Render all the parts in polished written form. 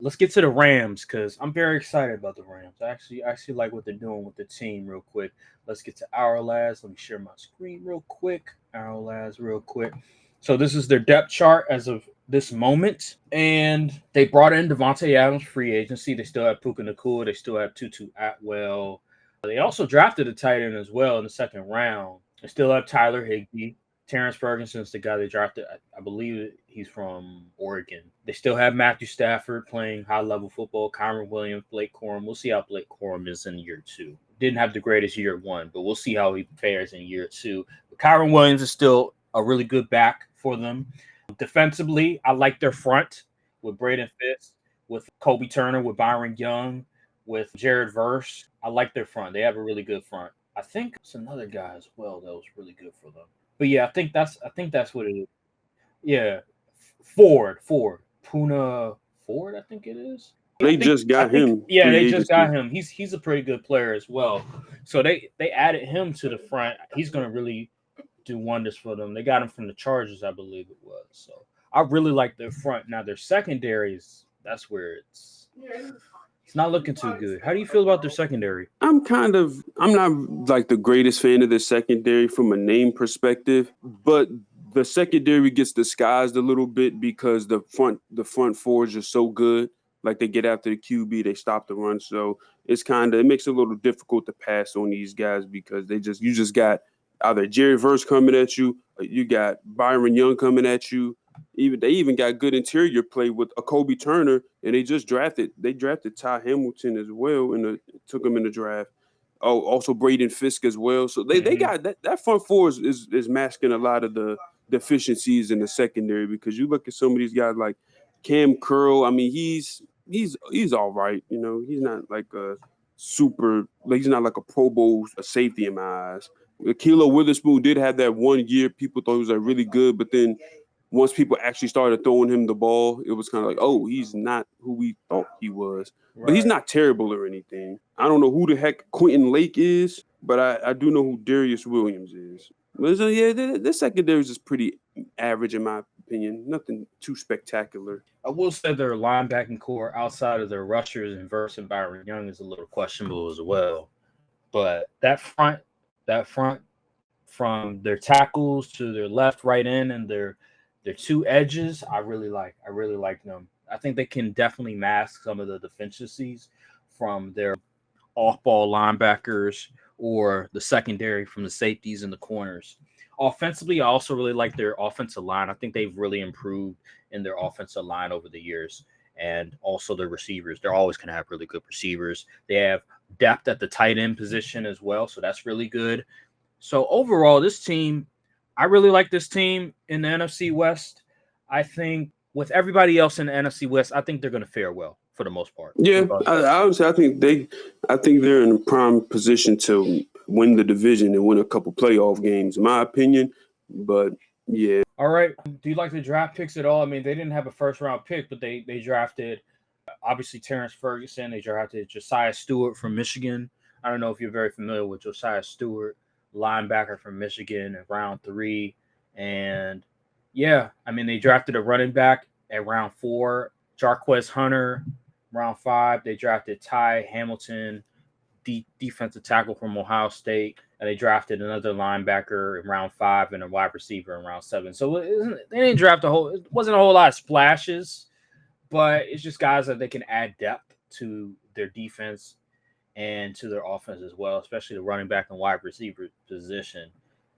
Let's get to the Rams because I'm very excited about the Rams. I actually like what they're doing with the team real quick. Let's get to our last. Let me share my screen real quick. Our last real quick. So this is their depth chart as of this moment. And they brought in Devontae Adams free agency. They still have Puka Nakua. They still have Tutu Atwell. They also drafted a tight end as well in the second round. They still have Tyler Higbee. Terrence Ferguson's the guy they drafted. I believe he's from Oregon. They still have Matthew Stafford playing high level football. Kyron Williams, Blake Corum. We'll see how Blake Corum is in year two. Didn't have the greatest year one, but we'll see how he fares in year two. But Kyron Williams is still a really good back for them. Defensively, I like their front with Braden Fitz, with Kobe Turner, with Byron Young, with Jared Verse. I like their front. They have a really good front. I think it's another guy as well that was really good for them. But yeah, I think that's what it is. Yeah, Ford, Puna Ford. I think it is. I They think just I got think him yeah, free they just got agency. him. He's a pretty good player as well. So they added him to the front. He's gonna really do wonders for them. They got him from the Chargers, I believe it was. So I really like their front. Now their secondaries, that's where it's not looking too good. How do you feel about their secondary? I'm not like the greatest fan of the secondary from a name perspective, but the secondary gets disguised a little bit because the front four is just so good. Like they get after the QB, they stop the run. So it makes it a little difficult to pass on these guys because you just got either Jerry Verse coming at you, or you got Byron Young coming at you. They even got good interior play with a Kobe Turner, and they drafted Ty Hamilton as well, and took him in the draft. Oh, also Braden Fisk as well. So they Hmm. got that front four is masking a lot of the deficiencies in the secondary because you look at some of these guys like Cam Curl. I mean, he's all right. He's not like a he's not like a Pro Bowl safety in my eyes. Kilo Witherspoon did have that one year people thought he was like really good, but then once people actually started throwing him the ball, it was kind of like, oh, he's not who we thought he was. But he's Right. not terrible or anything. I don't know who the heck Quentin Lake is, but I do know who Darius Williams is. But yeah, the secondary is just pretty average in my opinion. Nothing too spectacular. I will say their linebacking core outside of their rushers and Verse and Byron Young is a little questionable as well. But that front from their tackles to their left, right end, and their two edges, I really like. I really like them. I think they can definitely mask some of the deficiencies from their off-ball linebackers or the secondary from the safeties and the corners. Offensively, I also really like their offensive line. I think they've really improved in their offensive line over the years. And also their receivers. They're always going to have really good receivers. They have depth at the tight end position as well. So that's really good. So overall, this team, I really like this team in the NFC West. I think with everybody else in the NFC West, I think they're going to fare well for the most part. What Yeah, about I would say I think they're in a prime position to win the division and win a couple playoff games, in my opinion. But yeah, All right. Do you like the draft picks at all? I mean, they didn't have a first round pick, but they drafted obviously Terrence Ferguson. They drafted Josiah Stewart from Michigan. I don't know if you're very familiar with Josiah Stewart, linebacker from Michigan in round three. And yeah, I mean, they drafted a running back at round four, Jarquez Hunter, round five. They drafted Ty Hamilton, defensive tackle from Ohio State, and they drafted another linebacker in round five and a wide receiver in round seven. So they didn't draft a whole. It wasn't a whole lot of splashes, but it's just guys that they can add depth to their defense and to their offense as well, especially the running back and wide receiver position.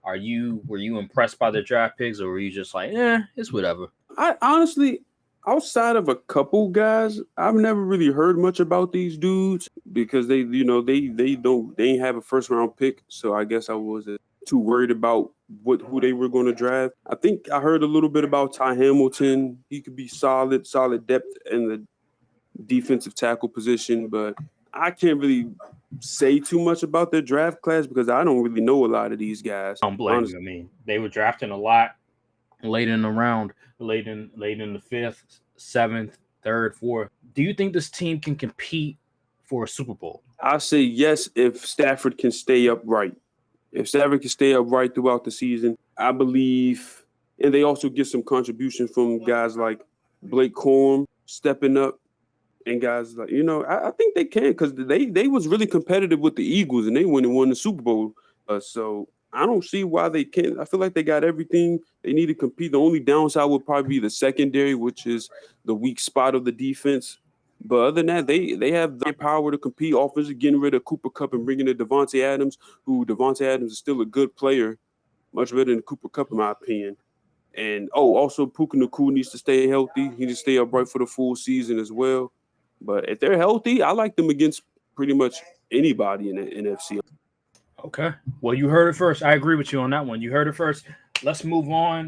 Were you impressed by the draft picks, or were you just like, it's whatever? I honestly, outside of a couple guys, I've never really heard much about these dudes because they ain't have a first round pick, so I guess I wasn't too worried about who they were going to draft. I think I heard a little bit about Ty Hamilton. He could be solid depth in the defensive tackle position, but I can't really say too much about their draft class because I don't really know a lot of these guys. I don't blame you. Honestly, I mean, they were drafting a lot late in the round, late in the fifth, seventh, third, fourth. Do you think this team can compete for a Super Bowl? I say yes if Stafford can stay upright. If Stafford can stay upright throughout the season, I believe, and they also get some contribution from guys like Blake Corum stepping up And guys, like, I think they can, because they was really competitive with the Eagles, and they went and won the Super Bowl. So I don't see why they can't. I feel like they got everything they need to compete. The only downside would probably be the secondary, which is the weak spot of the defense. But other than that, they have the power to compete. Offensive, getting rid of Cooper Cup and bringing in Devontae Adams, who Devontae Adams is still a good player, much better than Cooper Cup in my opinion. And also Puka Nakua needs to stay healthy. He needs to stay upright for the full season as well. But if they're healthy, I like them against pretty much anybody in the NFC. Okay. Well, you heard it first. I agree with you on that one. You heard it first. Let's move on